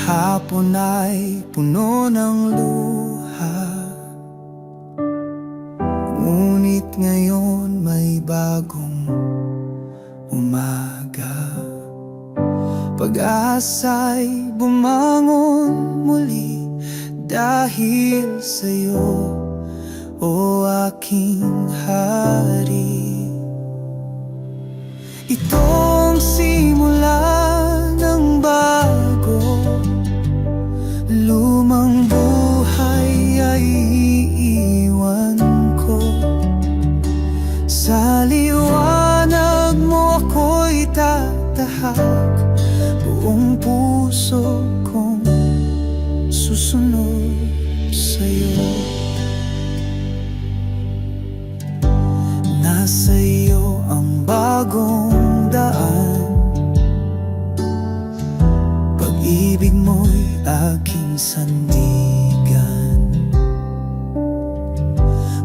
hapon ay puno ng luha, ngunit ngayon may bagong umaga. Pag-asa'y bumangon muli dahil sa'yo, o aking hari. Itong simula ng bago, lumang buhay ay iiwan ko. Sa liwanag mo ako'y tatahak, buong puso kong susunod sa'yo. Nasa iyo ang bagong daan, pag-ibig mo'y aking sandigan.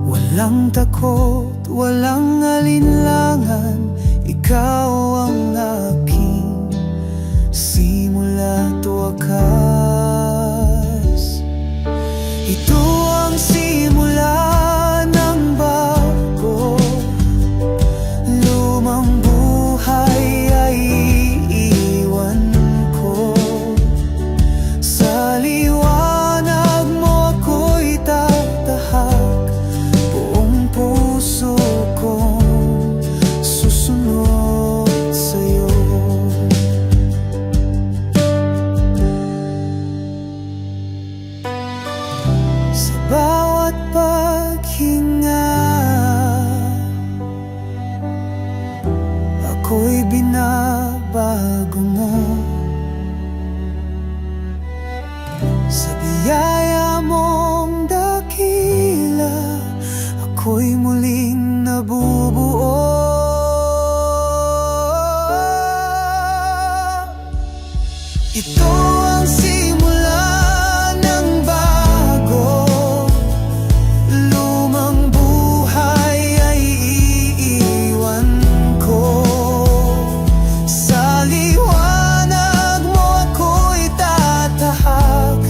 Walang takot, walang alinlangan, ikaw ang aking simula't wakas. Ito ang simula ng bago, lumang buhay ay iiwan ko. Sa liwanag mo ako'y tatahak, buong puso kong susunod sa'yo. Sa bawat paghinga, ako'y binabago mo. Sa biyaya mong dakila, ako'y muling nabubuo. Ito ang simula ng bago, lumang buhay ay iiwan ko. Sa liwanag mo ako'y tatahak,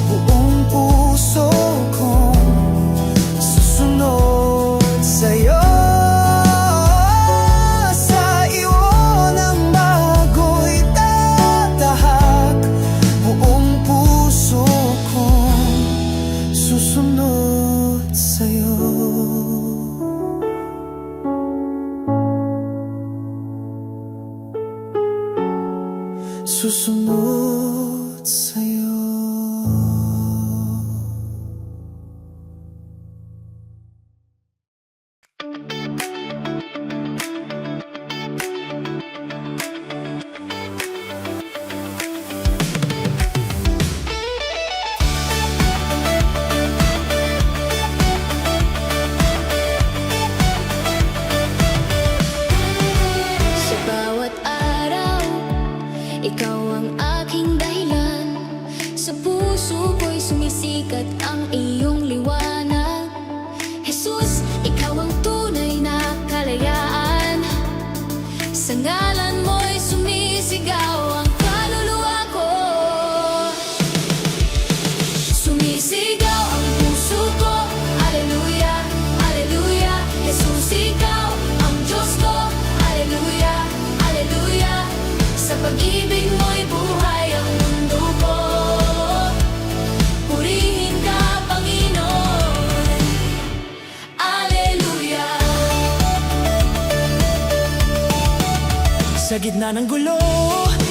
buong puso kong susunod sa'yo. Sa iyo ng bago'y tatahak, buong puso kong susunod sa'yo. Susunod sa'yo. Sa bawat araw, ikaw ang aking dahilan. Sa puso ko'y sumisikat ang iyong liwanag. Jesus, ikaw ang tunay na kalayaan. Sa ngalan mo'y sumisigaw ang kaluluwa ko. Sumisigaw ang puso ko, Alleluia, Alleluia. Jesus, ikaw ang Diyos ko, Alleluia, Alleluia. Sa pag-ibig mo'y buhay ang mundo ko. Purihin ka, Panginoon, Alleluia. Sa gitna ng gulo,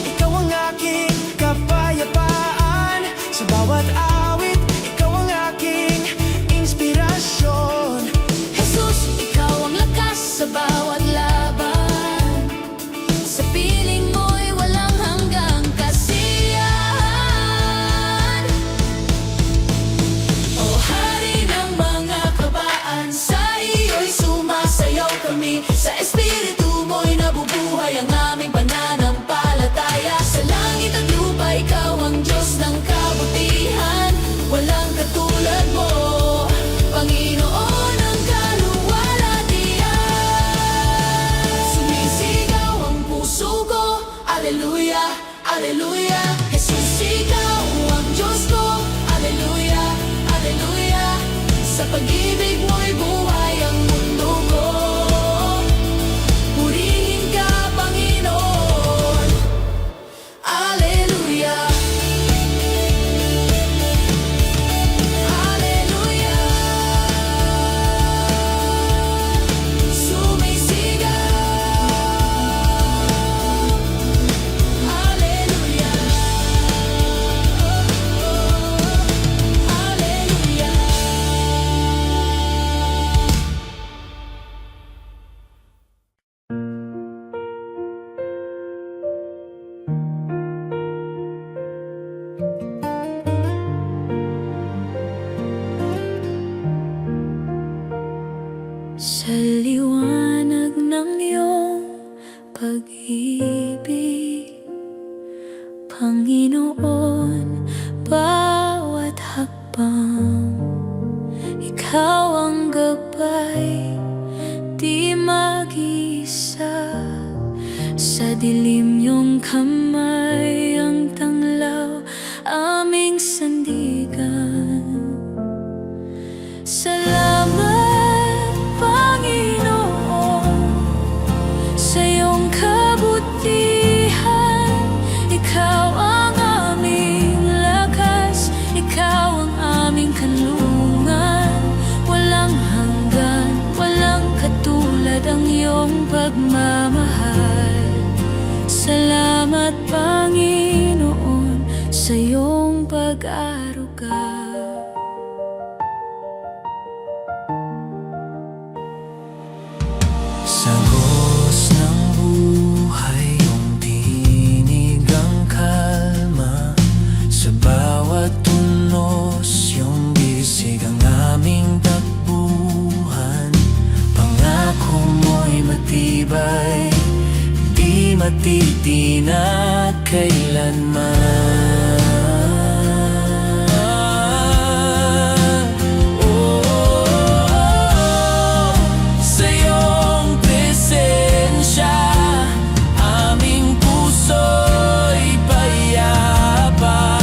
ikaw ang aking kapayapaan. Sa bawat awit, ikaw ang aking inspirasyon. Jesus, ikaw ang lakas sa bawat laban. Sa piling mo'y walang hanggang kasiyahan. O Hari ng mga kabaan, sa iyo'y sumasayaw kami. Sa espiritu mo'y nabubuhay ang aming pananampalataya. Sa langit at lupa, ikaw ang Diyos ng kabutihan. Walang katulad mo, Panginoon ang kaluwalhatian. Sumisigaw ang puso ko, Alleluia, Alleluia. Jesus, ikaw pag-ibig mo'y buhay ang mundo ko. Purihin ka, Panginoon. Alleluia. Alleluia. Sumisigaw. Alleluia. Alleluia. Sa liwanag ng iyong pag-ibig, Panginoon, bawat hakbang ikaw ang gabay, di mag-isa. Sa dilim niyong kamay ang tanglaw, aming sandigan. Salamat, Panginoon, sa iyong kabutihan. Ikaw ang aming lakas, ikaw ang aming kanlungan. Walang hanggan, walang katulad ang iyong pagmamahal. Salamat, Panginoon, sa iyong pag-aruga. Sagos ng buhay, iyong tinig ang kalma. Sa bawat tunos, iyong bisig ang aming takbuhan. Pangako mo'y matibay, di matitinag kailanman. Sa iyong presensya, aming puso'y payapa.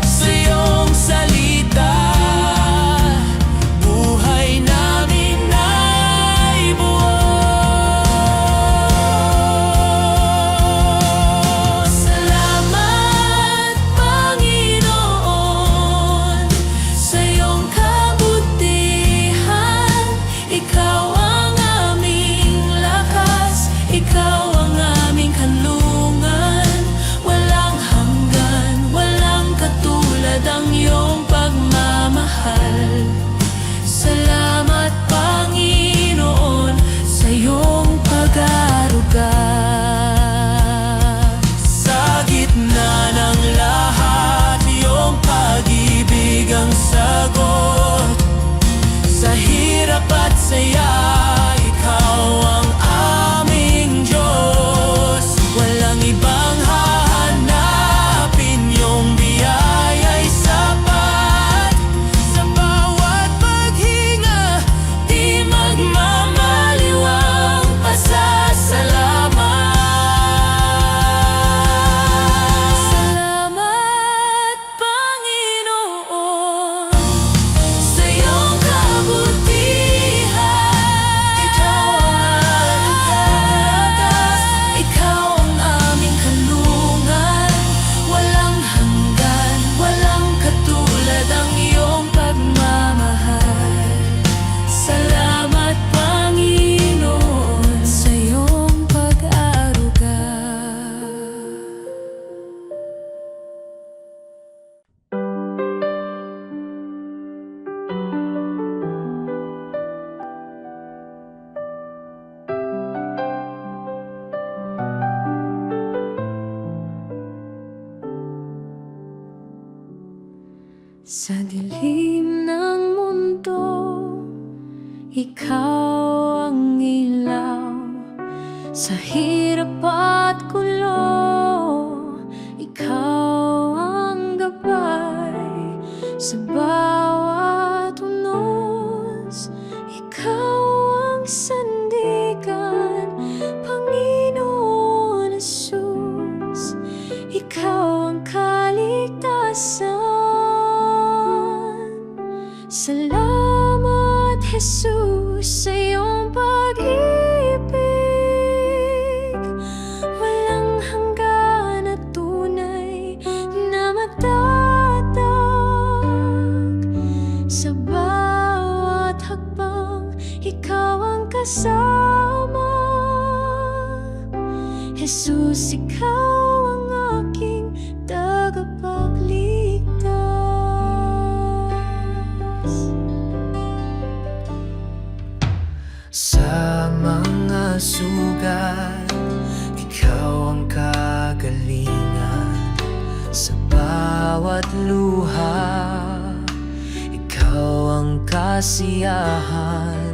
Sa iyong salita, buhay namin ay buo. Salamat, Panginoon, sa iyong kabutihan. Ikaw ang aming lakas, ikaw ang aming kanlungan. Walang hanggan, walang katulad ang iyong pagmamahal. Salamat, Panginoon, sa iyong pag-aruga. Sa gitna ng lahat, iyong pag-ibig ang sagot. Sa hirap at saya, ikaw ang aming Diyos. Walang ibang hahanapin, iyong biyaya'y sapat. Sa bawat paghinga, di magmamaliwang pasasalamat. Salamat, Panginoon, sa iyong kabutihan. Ikaw ang aming lakas, ikaw ang aming kanlungan. Walang hanggan, walang katulad ang iyong pagmamahal. Salamat, Panginoon, sa iyong pag-aruga. Sa dilim ng mundo, ikaw ang ilaw. Sa hirap at gulo, ikaw ang gabay. Sa bawat unos, ikaw ang sandigan. Panginoon Jesus, ikaw ang kaligtasan. Jesus, ikaw ang aking tagapagligtas. Sa mga sugat, ikaw ang kagalingan. Sa bawat luha, ikaw ang kasiyahan.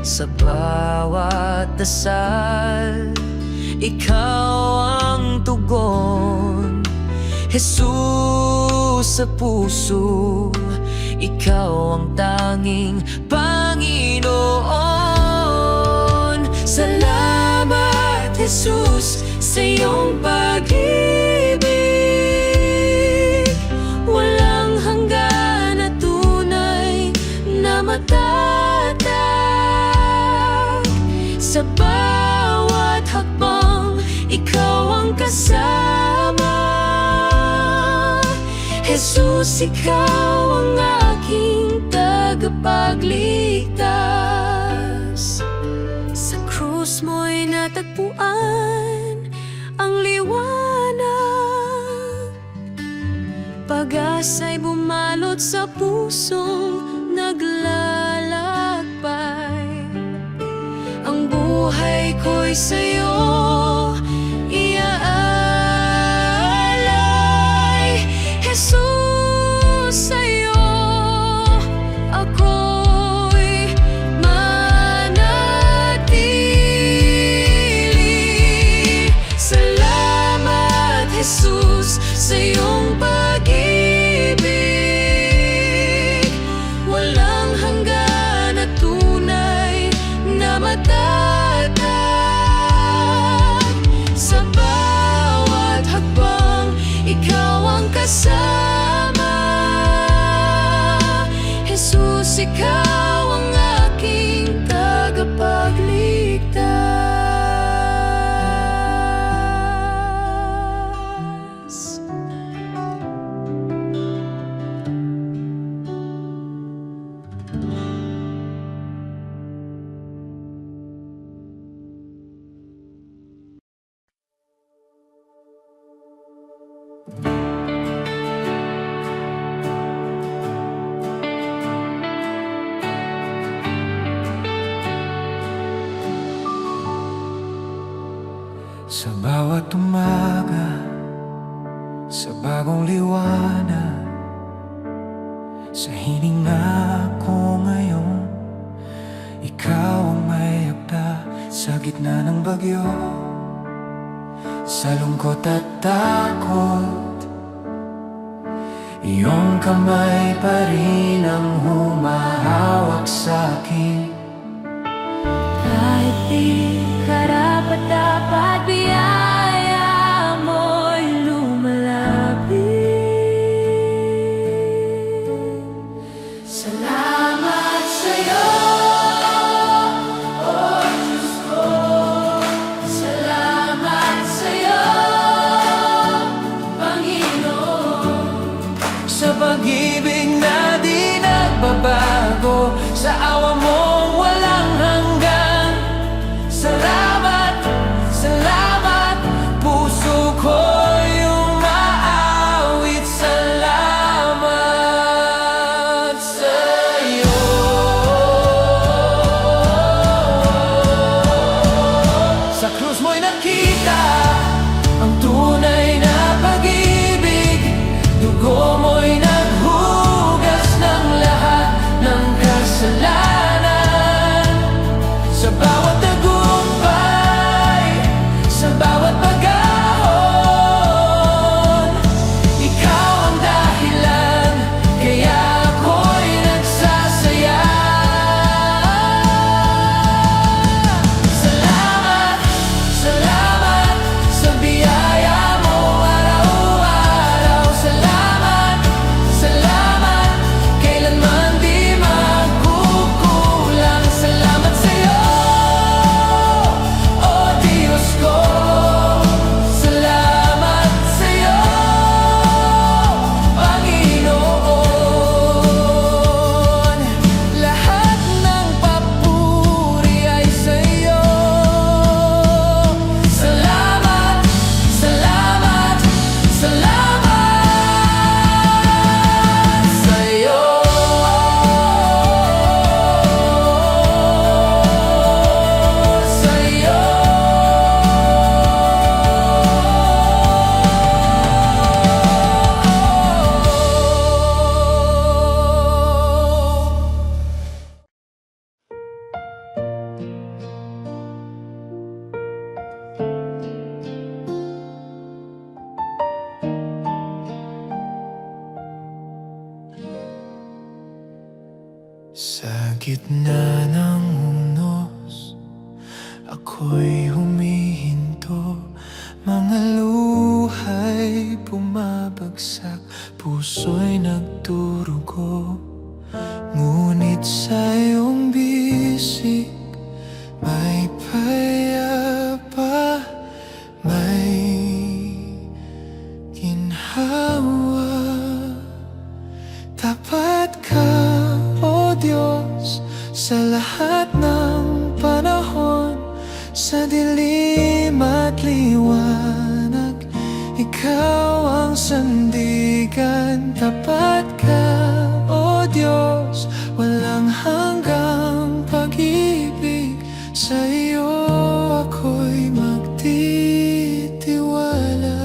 Sa bawat dasal, ikaw ang tugon. Jesus, sa puso, ikaw ang tanging Panginoon. Salamat, Jesus, sa iyong pag-ibig. Walang hanggan na tunay na matatag. Sa bawat hakbang, ikaw ang kasama. Jesus, ikaw ang aking tagapagligtas. Sa krus mo'y natagpuan ang liwanag. Pag-asa'y bumalot sa pusong naglalakbay. Ang buhay ko'y sa'yo iaalay. Jesus, sa'yo ako'y manatili. Salamat, Jesus, sa iyong pag-ibig. Walang hanggan na tunay na matatag. Sa bawat hakbang, ikaw ang kasama. Jesus, ikaw ang aking tagapagligtas. Sa bawat umaga, sa bagong liwanag, sa hininga ko ngayon, ikaw ang may akda sa gitna ng bagyo. Sa lungkot at takot, iyong kamay pa rin ang humahawak sa akin. Kahit di karapat-dapat, biyaya mo'y lumalapit. Salamat sa'yo, oh Diyos ko. Salamat sa'yo, Panginoon. Sa pag-ibig na di nagbabago, sa awa mong walang hanggan. Salamat, gitna ng unos, ako'y humihinto. Mga luha'y bumabagsak, puso'y nagdurugo. Ngunit sa iyong bisig may payapa, may ginhawa. Tapat ka, O Diyos, sa lahat ng panahon. Sa dilim at liwanag, Ikaw ang sandigan. Tapat ka, O Diyos, walang hanggang pag-ibig. Sa iyo ako'y magtitiwala.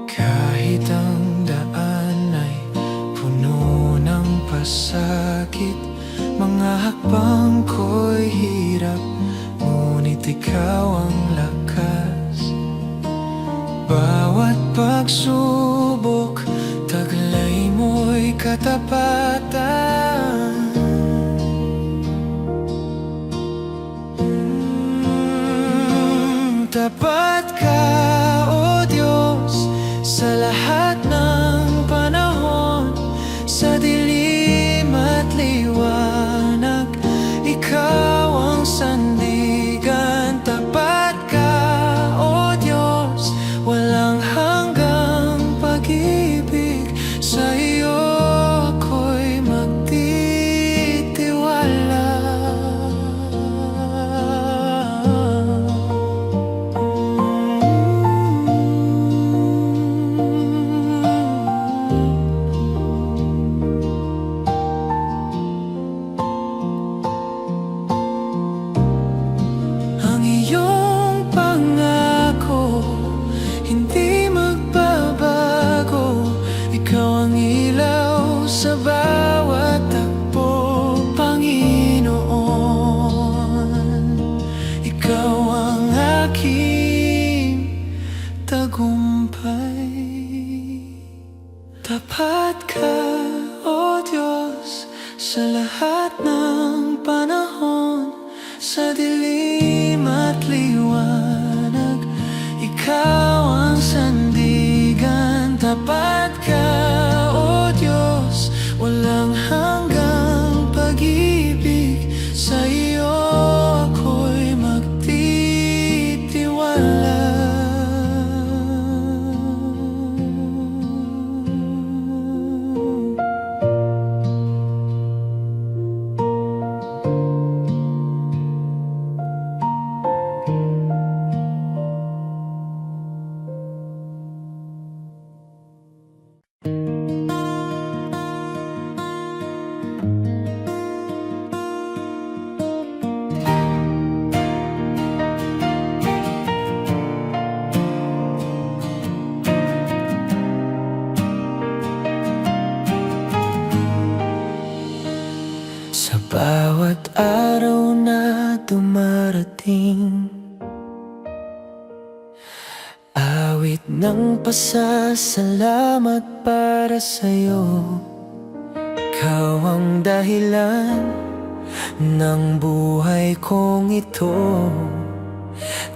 Kahit ang daan ay puno ng pasakit, mga hakbang ko'y hirap, ngunit ikaw ang lakas. Bawat pagsubok, taglay mo'y katapatan. Tapat ka, O Diyos, sa lahat ng panahon. Sa dilim at liwanag, Ikaw ang sandigan. Tapat ka, O Diyos, walang hanggang pag-ibig. Sa iyo ako'y magtitiwala. Ang iyong pangako hindi magbabago. Ikaw ang ilaw sa bawat takbo, Panginoon. Ikaw ang aking tagumpay. Tapat ka, O Diyos, sa lahat ng panahon. Sa dilim at liwanag, Ikaw ang sandigan. Tapat ka, O Diyos, walang hanggang pag-ibig. Sa iyo ako'y magtitiwala. Sa bawat araw na dumarating, awit ng pasasalamat para sa'yo. Ikaw ang dahilan ng buhay kong ito.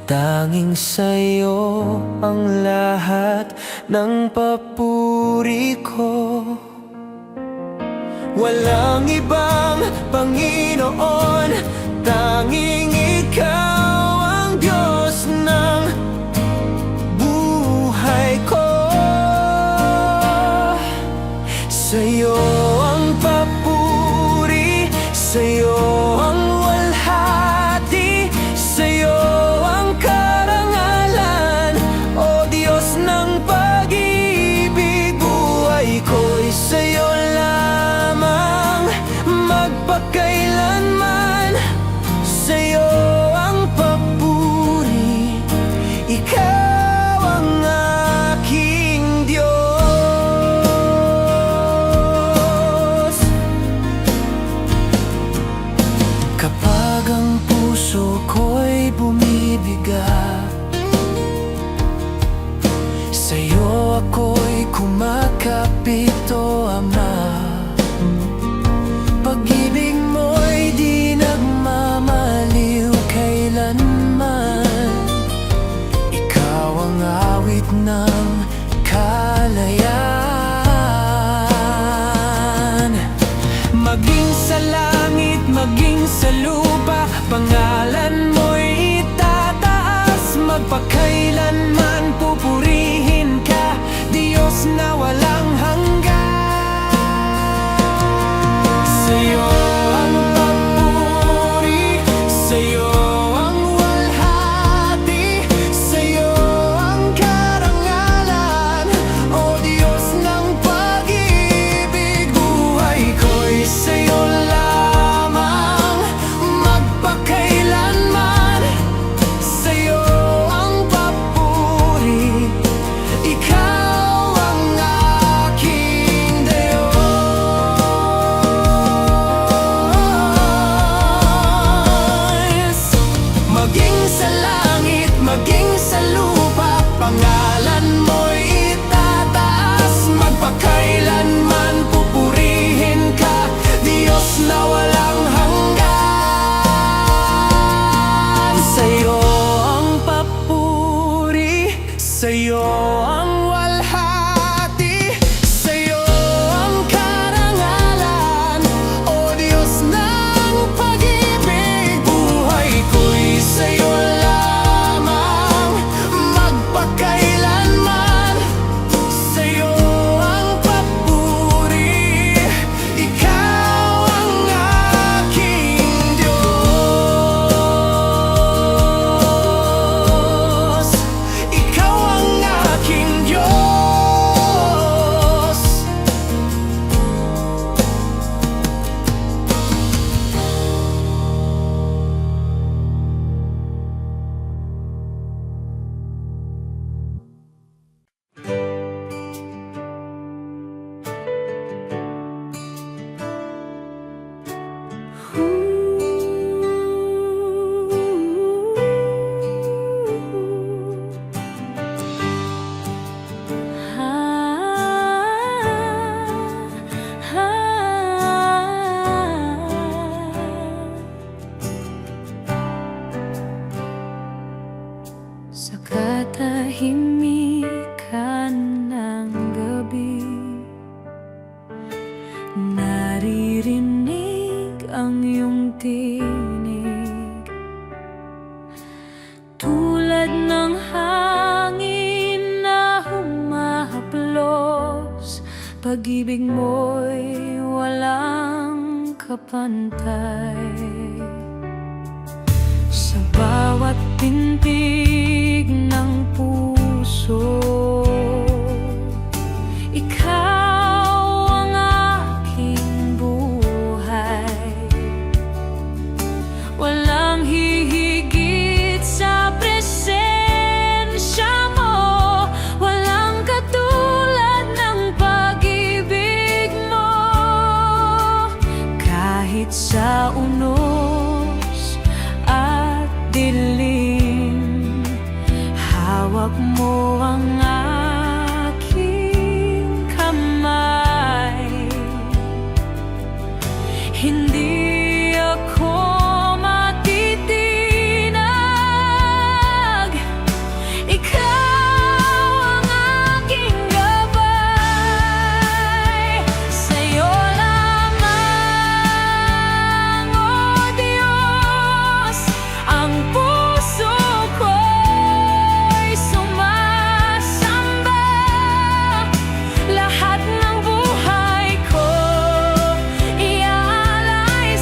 Tanging sa'yo ang lahat ng papuri ko. Walang ibang Panginoon, tanging Ikaw ang Diyos ng buhay ko. Sa'yo ang papuri, sa'yo ang walhati, sa'yo ang karangalan, O Diyos ng pag-ibig. Buhay ko'y sa'yo lamang, magpakailanman. Sa'yo ang papuri, Ikaw ang aking Diyos. Kapag ang puso ko'y bumibigat, sa'yo ako'y kumakapito, Ama. Pag-ibig mo'y di nagmamaliw kailanman. Ikaw ang awit ng kalayaan. Maging sa langit, maging sa lupa, pangalan mo'y itataas. Magpakailanman pupurihin ka, Diyos na walang hanggan. Sa'yo ang papuri, sa'yo ang walhati, sa'yo ang karangalan, O Diyos ng pag-ibig. Buhay ko'y sa'yo lamang, magpakailanman. Sa'yo ang papuri, ikaw ang aking Diyos. Maging sa langit, maging sa lupa, pangalan mo'y itataas. Magpakailanman pupurihin ka, Diyos na walang hanggan. Sa'yo ang papuri, sa'yo ang walhati, sa'yo ang karangalan, O Diyos ng pag-ibig. Buhay ko'y sa'yo lamang, magpakailanman. Sa'yo ang papuri, ikaw ang aking Diyos. Ikaw ang aking Diyos. Sa katahimikan ng gabi, naririnig ang iyong tinig. Tulad ng hangin na humahaplos, pag-ibig mo'y walang kapantay. Sa bawat pintig ng puso, ikaw ang aking buhay. Walang hihigit sa presensya mo, walang katulad ng pag-ibig mo. Kahit sa unos at dilim, hawak mo ang aking kamay. Hindi ako matitinag, ikaw ang aking gabay. Sa'yo lamang, O Diyos, ang puso ko'y sumasamba. Lahat ng buhay ko iaalay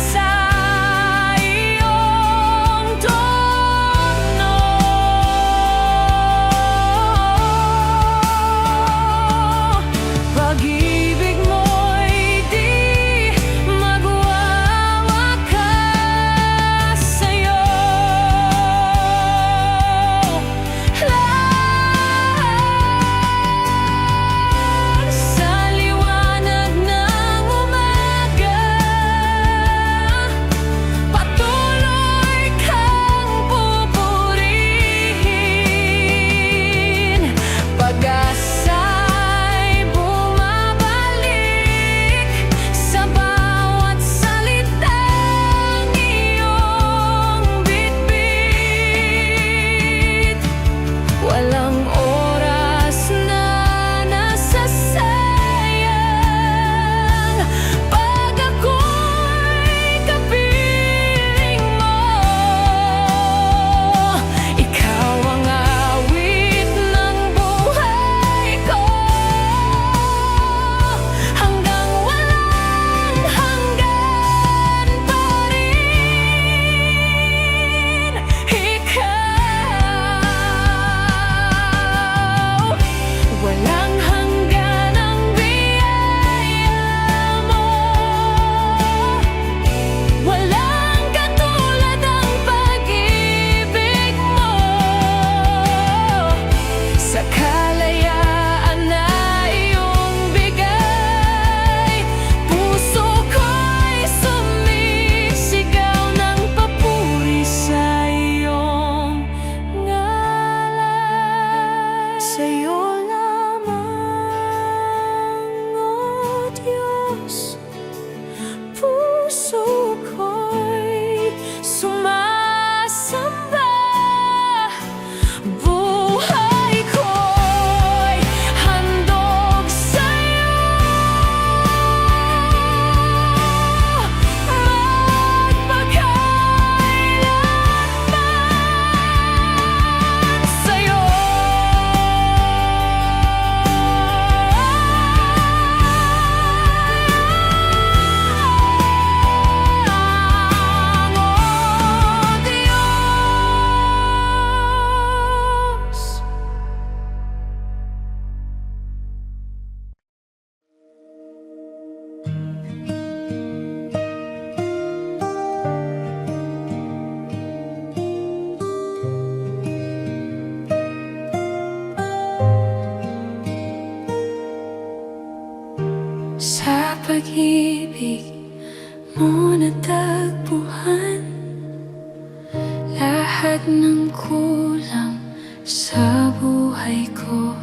lahat ng kulang sa buhay ko.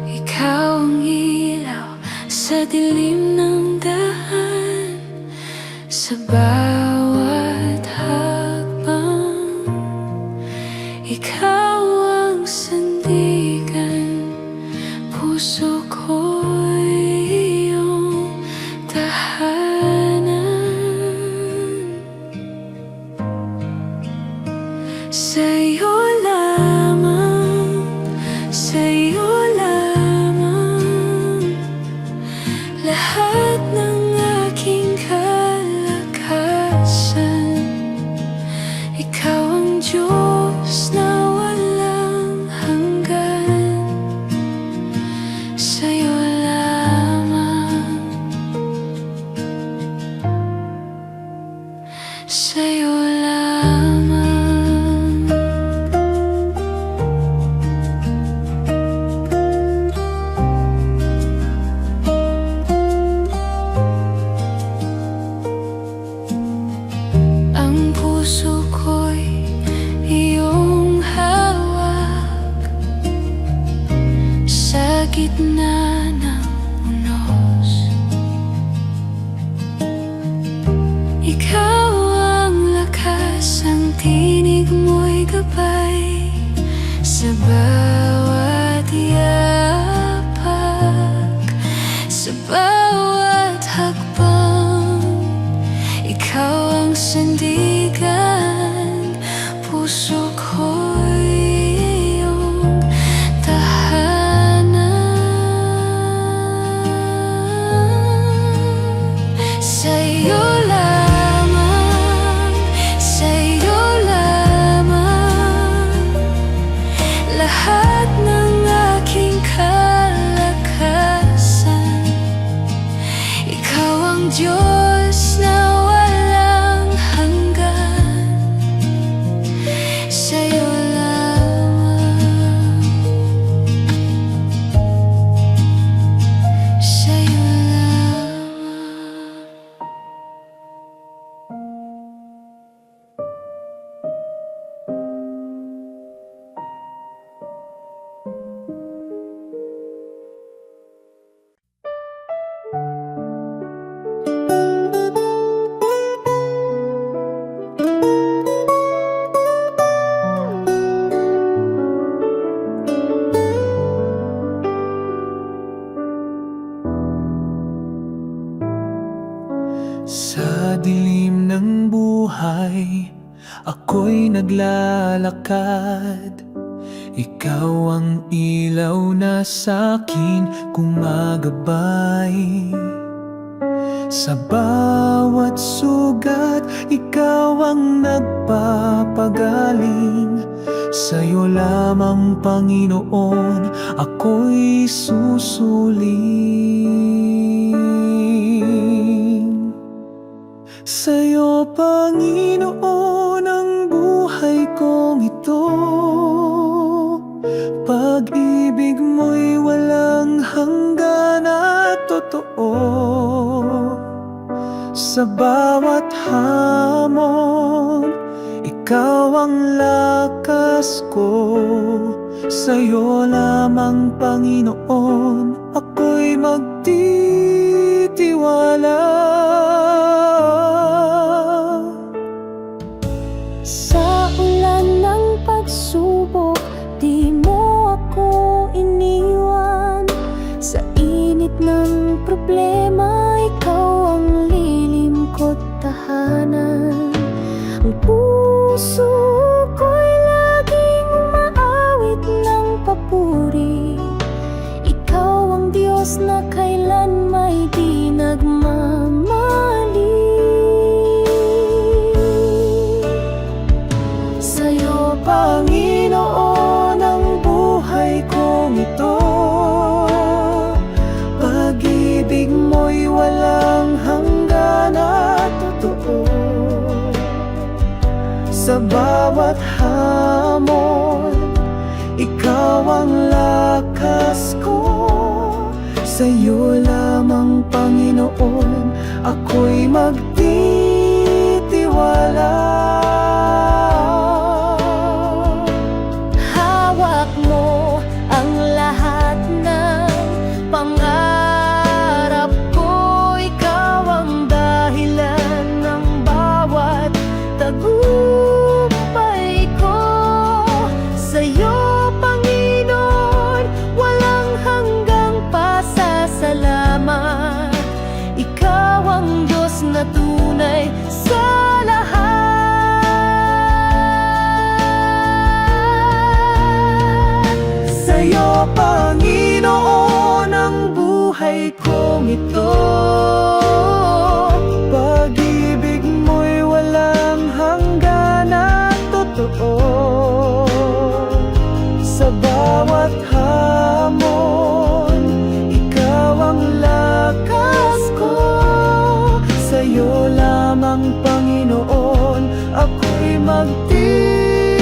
Ikaw ang ilaw sa dilim ng daan, sa bawat hakbang. Ikaw ang sandigan, puso ko'y iyong tahanan. Sa'yo lamang, sa'yo lamang, lahat ng aking kalakasan. Ikaw ang Diyos na walang hanggan. Sa'yo lamang, sa'yo lamang. Ang puso ko'y iyong hawak, sa gitna ng unos. Ikaw ang lakas, ang tinig mo'y gabay, sa bawat yapak, sa bawat hakbang. Ikaw ang sandigan, puso ko'y iyong tahanan. Sa'yo lamang, sa'yo lamang, lahat ng aking kalakasan. Ikaw ang Diyos na walang hanggan. Sa'yo lamang, sa'yo lamang. Sa dilim ng buhay, ako'y naglalakad. Ikaw ang ilaw na sa'kin gumagabay. Sa bawat sugat, ikaw ang nagpapagaling. Sa'yo lamang, Panginoon, ako'y susuling. Sa'yo, Panginoon, ang buhay kong ito. Pag-ibig mo'y walang hanggan at totoo. Sa bawat hamon, ikaw ang lakas ko. Sa'yo lamang, Panginoon, ako'y magtitiwala. Sa ulan ng pagsubok, di mo ako iniwan. Sa init ng problema, ikaw ang lilim ko't tahanan. Ang puso ko'y laging umaawit ng papuri. Ikaw ang Diyos na kailan may di nagmamali. Sa'yo, Panginoon, ang buhay kong ito. Pag-ibig mo'y walang hanggan at totoo. Sa bawat hamon, ikaw ang lakas ko. Sa'yo lamang, Panginoon, ako'y magtitiwala. ito. Pag-ibig mo'y walang hanggan at totoo. Sa bawat hamon, ikaw ang lakas ko. Sa'yo lamang, Panginoon, ako'y magtitiwala.